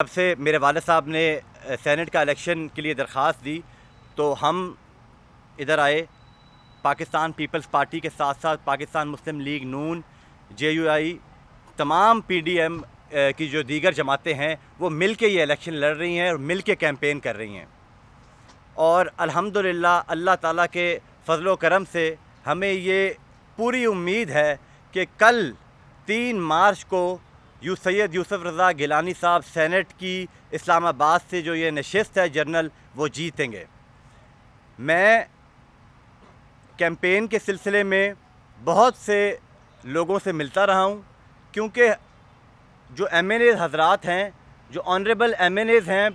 جب سے میرے والد صاحب نے سینٹ کا الیکشن کے لیے درخواست دی تو ہم ادھر آئے. پاکستان پیپلز پارٹی کے ساتھ ساتھ پاکستان مسلم لیگ نون، جے یو آئی، تمام پی ڈی ایم کی جو دیگر جماعتیں ہیں وہ مل کے یہ الیکشن لڑ رہی ہیں اور مل کے کیمپین کر رہی ہیں. اور الحمدللہ اللہ تعالیٰ کے فضل و کرم سے ہمیں یہ پوری امید ہے کہ کل 3 مارچ کو سید یوسف رضا گیلانی صاحب سینٹ کی اسلام آباد سے جو یہ نشست ہے جنرل، وہ جیتیں گے. میں کیمپین کے سلسلے میں بہت سے لوگوں سے ملتا رہا ہوں، کیونکہ جو ایم این ایز حضرات ہیں، جو آنریبل ایم این ایز ہیں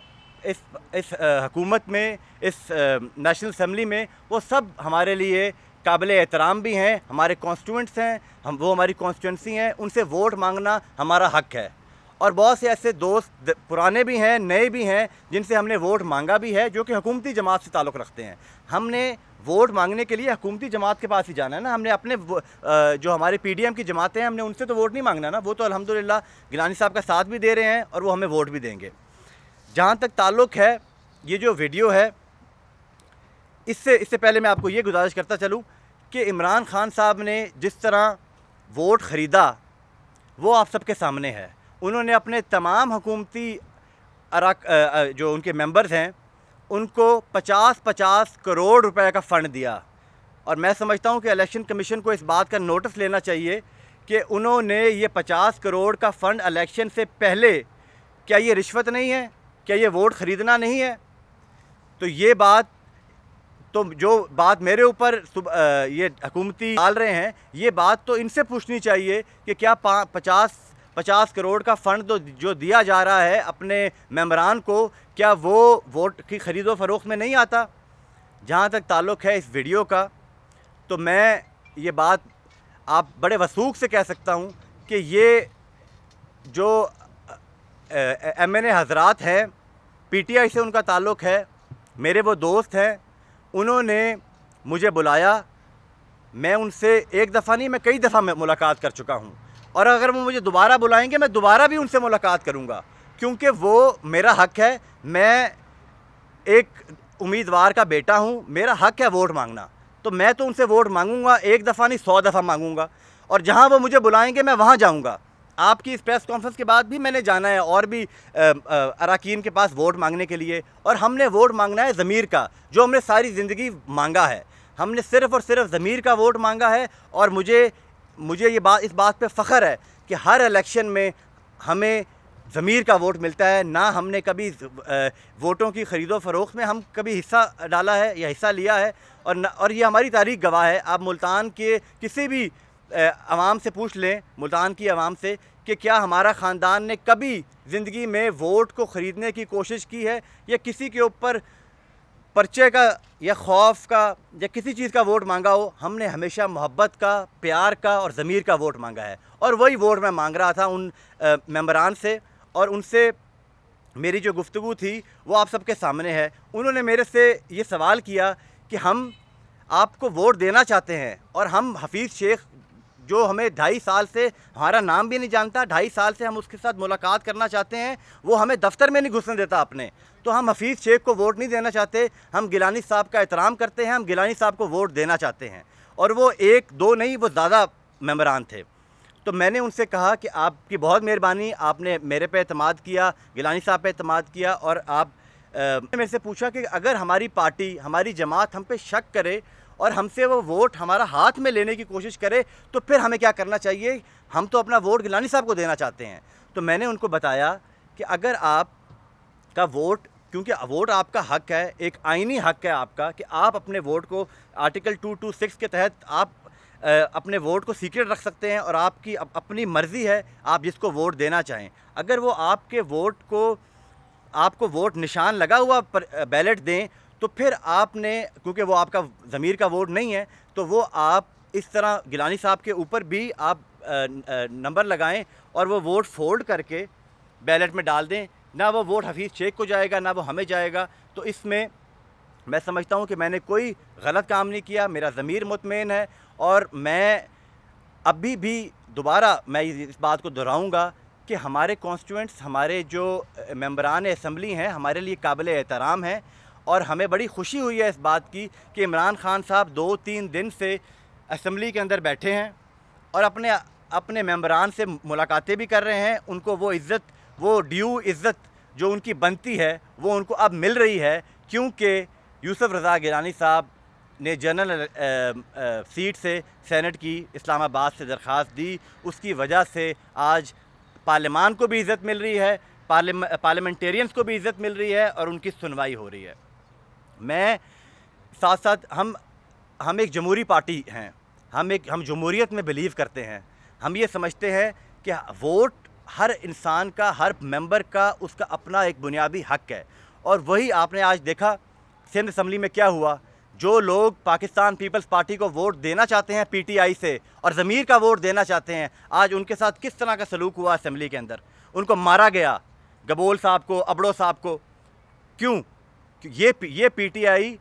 اس حکومت میں، اس نیشنل اسمبلی میں، وہ سب ہمارے لیے قابل احترام بھی ہیں، ہمارے کانسٹیٹوئنٹس ہیں، وہ ہماری کانسٹیٹوئنسی ہیں، ان سے ووٹ مانگنا ہمارا حق ہے. اور بہت سے ایسے دوست پرانے بھی ہیں، نئے بھی ہیں، جن سے ہم نے ووٹ مانگا بھی ہے، جو کہ حکومتی جماعت سے تعلق رکھتے ہیں. ہم نے ووٹ مانگنے کے لیے حکومتی جماعت کے پاس ہی جانا ہے نا. ہم نے اپنے جو ہمارے پی ڈی ایم کی جماعتیں ہیں، ہم نے ان سے تو ووٹ نہیں مانگنا نا. وہ تو الحمدللہ گیلانی صاحب کا ساتھ بھی دے رہے ہیں اور وہ ہمیں ووٹ بھی دیں گے. جہاں تک تعلق ہے یہ جو ویڈیو ہے، اس سے پہلے میں آپ کو یہ گزارش کرتا چلوں کہ عمران خان صاحب نے جس طرح ووٹ خریدا وہ آپ سب کے سامنے ہے. انہوں نے اپنے تمام حکومتی جو ان کے ممبرز ہیں ان کو 50 کروڑ روپے کا فنڈ دیا. اور میں سمجھتا ہوں کہ الیکشن کمیشن کو اس بات کا نوٹس لینا چاہیے کہ انہوں نے یہ 50 کروڑ کا فنڈ الیکشن سے پہلے، کیا یہ رشوت نہیں ہے؟ کیا یہ ووٹ خریدنا نہیں ہے؟ تو یہ بات، تو جو بات میرے اوپر یہ حکومتی ڈال رہے ہیں، یہ بات تو ان سے پوچھنی چاہیے کہ کیا 50 کروڑ کا فنڈ جو دیا جا رہا ہے اپنے ممبران کو، کیا وہ ووٹ کی خرید و فروخت میں نہیں آتا؟ جہاں تک تعلق ہے اس ویڈیو کا، تو میں یہ بات آپ بڑے وثوق سے کہہ سکتا ہوں کہ یہ جو ایم این اے حضرات ہیں، پی ٹی آئی سے ان کا تعلق ہے، میرے وہ دوست ہیں، انہوں نے مجھے بلایا. میں ان سے ایک دفعہ نہیں، میں کئی دفعہ ملاقات کر چکا ہوں. اور اگر وہ مجھے دوبارہ بلائیں گے، میں دوبارہ بھی ان سے ملاقات کروں گا، کیونکہ وہ میرا حق ہے. میں ایک امیدوار کا بیٹا ہوں، میرا حق ہے ووٹ مانگنا. تو میں تو ان سے ووٹ مانگوں گا، ایک دفعہ نہیں 100 دفعہ مانگوں گا. اور جہاں وہ مجھے بلائیں گے میں وہاں جاؤں گا. آپ کی اس پریس کانفرنس کے بعد بھی میں نے جانا ہے اور بھی اراکین کے پاس ووٹ مانگنے کے لیے. اور ہم نے ووٹ مانگنا ہے ضمیر کا، جو ہم نے ساری زندگی مانگا ہے. ہم نے صرف اور صرف ضمیر کا ووٹ مانگا ہے. اور مجھے یہ بات، اس بات پہ فخر ہے کہ ہر الیکشن میں ہمیں ضمیر کا ووٹ ملتا ہے. نہ ہم نے کبھی ووٹوں کی خرید و فروخت میں ہم کبھی حصہ ڈالا ہے یا حصہ لیا ہے. اور یہ ہماری تاریخ گواہ ہے. آپ ملتان کے کسی بھی عوام سے پوچھ لیں، ملتان کی عوام سے، کہ کیا ہمارا خاندان نے کبھی زندگی میں ووٹ کو خریدنے کی کوشش کی ہے یا کسی کے اوپر پرچے کا یا خوف کا یا کسی چیز کا ووٹ مانگا ہو. ہم نے ہمیشہ محبت کا، پیار کا اور ضمیر کا ووٹ مانگا ہے. اور وہی ووٹ میں مانگ رہا تھا ان ممبران سے. اور ان سے میری جو گفتگو تھی وہ آپ سب کے سامنے ہے. انہوں نے میرے سے یہ سوال کیا کہ ہم آپ کو ووٹ دینا چاہتے ہیں، اور ہم حفیظ شیخ، جو ہمیں 2.5 سال سے ہمارا نام بھی نہیں جانتا، 2.5 سال سے ہم اس کے ساتھ ملاقات کرنا چاہتے ہیں، وہ ہمیں دفتر میں نہیں گھسنے دیتا اپنے. تو ہم حفیظ شیخ کو ووٹ نہیں دینا چاہتے. ہم گیلانی صاحب کا احترام کرتے ہیں، ہم گیلانی صاحب کو ووٹ دینا چاہتے ہیں. اور وہ 1 2 نہیں، وہ زیادہ ممبران تھے. تو میں نے ان سے کہا کہ آپ کی بہت مہربانی، آپ نے میرے پہ اعتماد کیا، گیلانی صاحب پہ اعتماد کیا. اور آپ نے میرے سے پوچھا کہ اگر ہماری پارٹی، ہماری جماعت ہم پہ شک کرے اور ہم سے وہ ووٹ ہمارا ہاتھ میں لینے کی کوشش کرے تو پھر ہمیں کیا کرنا چاہیے. ہم تو اپنا ووٹ گیلانی صاحب کو دینا چاہتے ہیں. تو میں نے ان کو بتایا کہ اگر آپ کا ووٹ، کیونکہ ووٹ آپ کا حق ہے، ایک آئینی حق ہے آپ کا، کہ آپ اپنے ووٹ کو آرٹیکل 226 کے تحت آپ اپنے ووٹ کو سیکرٹ رکھ سکتے ہیں، اور آپ کی اپنی مرضی ہے آپ جس کو ووٹ دینا چاہیں. اگر وہ آپ کے ووٹ کو، آپ کو ووٹ نشان لگا ہوا بیلٹ دیں تو پھر آپ نے، کیونکہ وہ آپ کا ضمیر کا ووٹ نہیں ہے، تو وہ آپ اس طرح گیلانی صاحب کے اوپر بھی آپ نمبر لگائیں اور وہ ووٹ فولڈ کر کے بیلٹ میں ڈال دیں. نہ وہ ووٹ حفیظ شیخ کو جائے گا، نہ وہ ہمیں جائے گا. تو اس میں میں سمجھتا ہوں کہ میں نے کوئی غلط کام نہیں کیا. میرا ضمیر مطمئن ہے. اور میں ابھی بھی دوبارہ میں اس بات کو دہراؤں گا کہ ہمارے کانسٹیٹوئنٹس، ہمارے جو ممبران اسمبلی ہیں ہمارے لیے قابل احترام ہیں، اور ہمیں بڑی خوشی ہوئی ہے اس بات کی کہ عمران خان صاحب 2-3 دن سے اسمبلی کے اندر بیٹھے ہیں اور اپنے ممبران سے ملاقاتیں بھی کر رہے ہیں. ان کو وہ عزت، وہ ڈیو عزت جو ان کی بنتی ہے وہ ان کو اب مل رہی ہے، کیونکہ یوسف رضا گیلانی صاحب نے جنرل سیٹ سے سینٹ کی اسلام آباد سے درخواست دی. اس کی وجہ سے آج پارلیمان کو بھی عزت مل رہی ہے، پارلیمنٹیرینز کو بھی عزت مل رہی ہے اور ان کی سنوائی ہو رہی ہے. میں ساتھ ساتھ ہم ایک جمہوری پارٹی ہیں، ہم جمہوریت میں بلیو کرتے ہیں. ہم یہ سمجھتے ہیں کہ ووٹ ہر انسان کا، ہر ممبر کا اس کا اپنا ایک بنیادی حق ہے، اور وہی آپ نے آج دیکھا سندھ اسمبلی میں کیا ہوا. جو لوگ پاکستان پیپلز پارٹی کو ووٹ دینا چاہتے ہیں پی ٹی آئی سے، اور ضمیر کا ووٹ دینا چاہتے ہیں، آج ان کے ساتھ کس طرح کا سلوک ہوا اسمبلی کے اندر. ان کو مارا گیا، گبول صاحب کو، ابڑو صاحب کو. کیوں؟ یہ پی ٹی آئی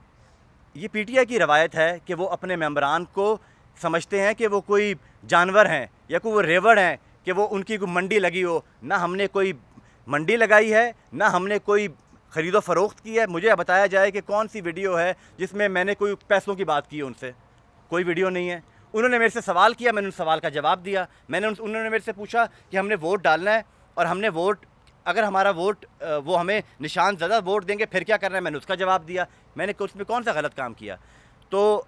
کی روایت ہے کہ وہ اپنے ممبران کو سمجھتے ہیں کہ وہ کوئی جانور ہیں یا کوئی وہ ریوڑ ہیں کہ وہ ان کی کوئی منڈی لگی ہو. نہ ہم نے کوئی منڈی لگائی ہے، نہ ہم نے کوئی خرید و فروخت کی ہے. مجھے بتایا جائے کہ کون سی ویڈیو ہے جس میں میں نے کوئی پیسوں کی بات کی ہے ان سے. کوئی ویڈیو نہیں ہے. انہوں نے میرے سے سوال کیا، میں نے ان سوال کا جواب دیا. انہوں نے میرے سے پوچھا کہ ہم نے ووٹ ڈالنا ہے، اور ہم نے ووٹ، اگر ہمارا ووٹ وہ ہمیں نشان زدہ ووٹ دیں گے پھر کیا کرنا ہے، میں نے اس کا جواب دیا. میں نے اس میں کون سا غلط کام کیا؟ تو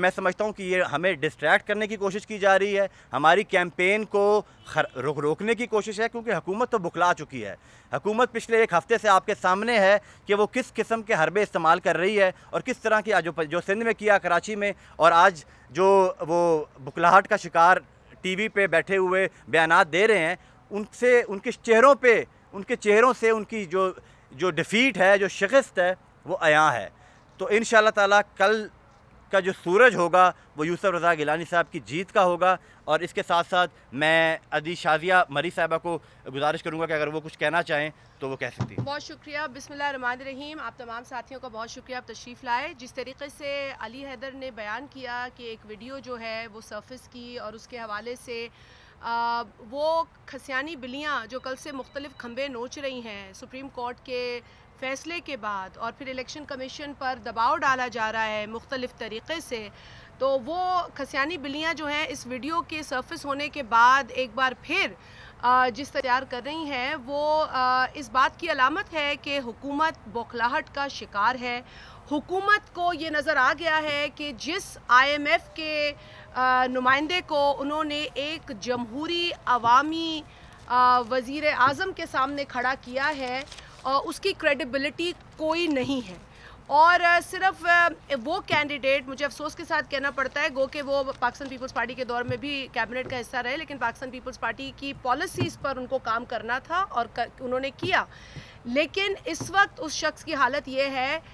میں سمجھتا ہوں کہ یہ ہمیں ڈسٹریکٹ کرنے کی کوشش کی جا رہی ہے، ہماری کیمپین کو روکنے کی کوشش ہے، کیونکہ حکومت تو بکلا چکی ہے. حکومت پچھلے 1 ہفتے سے آپ کے سامنے ہے کہ وہ کس قسم کے حربے استعمال کر رہی ہے، اور کس طرح کی جو سندھ میں کیا، کراچی میں، اور آج جو وہ بکلاہٹ کا شکار ٹی وی پہ بیٹھے ہوئے بیانات دے رہے ہیں، ان کے چہروں سے ان کی جو ڈیفیٹ ہے، جو شکست ہے، وہ عیاں ہے. تو انشاءاللہ تعالیٰ کل کا جو سورج ہوگا وہ یوسف رضا گیلانی صاحب کی جیت کا ہوگا. اور اس کے ساتھ ساتھ میں عزیز شازیہ مری صاحبہ کو گزارش کروں گا کہ اگر وہ کچھ کہنا چاہیں تو وہ کہہ سکتی ہیں. بہت شکریہ. بسم اللہ الرحمن الرحیم. آپ تمام ساتھیوں کا بہت شکریہ، آپ تشریف لائے. جس طریقے سے علی حیدر نے بیان کیا کہ ایک ویڈیو جو ہے وہ سرفس کی، اور اس کے حوالے سے وہ کھسیانی بلیاں جو کل سے مختلف کھمبے نوچ رہی ہیں سپریم کورٹ کے فیصلے کے بعد، اور پھر الیکشن کمیشن پر دباؤ ڈالا جا رہا ہے مختلف طریقے سے، تو وہ کھسیانی بلیاں جو ہیں اس ویڈیو کے سرفس ہونے کے بعد ایک بار پھر جس تیار کر رہی ہیں، وہ اس بات کی علامت ہے کہ حکومت بوکھلاہٹ کا شکار ہے. حکومت کو یہ نظر آ گیا ہے کہ جس آئی ایم ایف کے نمائندے کو انہوں نے ایک جمہوری عوامی وزیر اعظم کے سامنے کھڑا کیا ہے، اس کی کریڈیبلٹی کوئی نہیں ہے. اور صرف وہ کینڈیڈیٹ، مجھے افسوس کے ساتھ کہنا پڑتا ہے، گو کہ وہ پاکستان پیپلز پارٹی کے دور میں بھی کیبنٹ کا حصہ رہے، لیکن پاکستان پیپلز پارٹی کی پالیسیز پر ان کو کام کرنا تھا اور انہوں نے کیا. لیکن اس وقت اس شخص کی حالت یہ ہے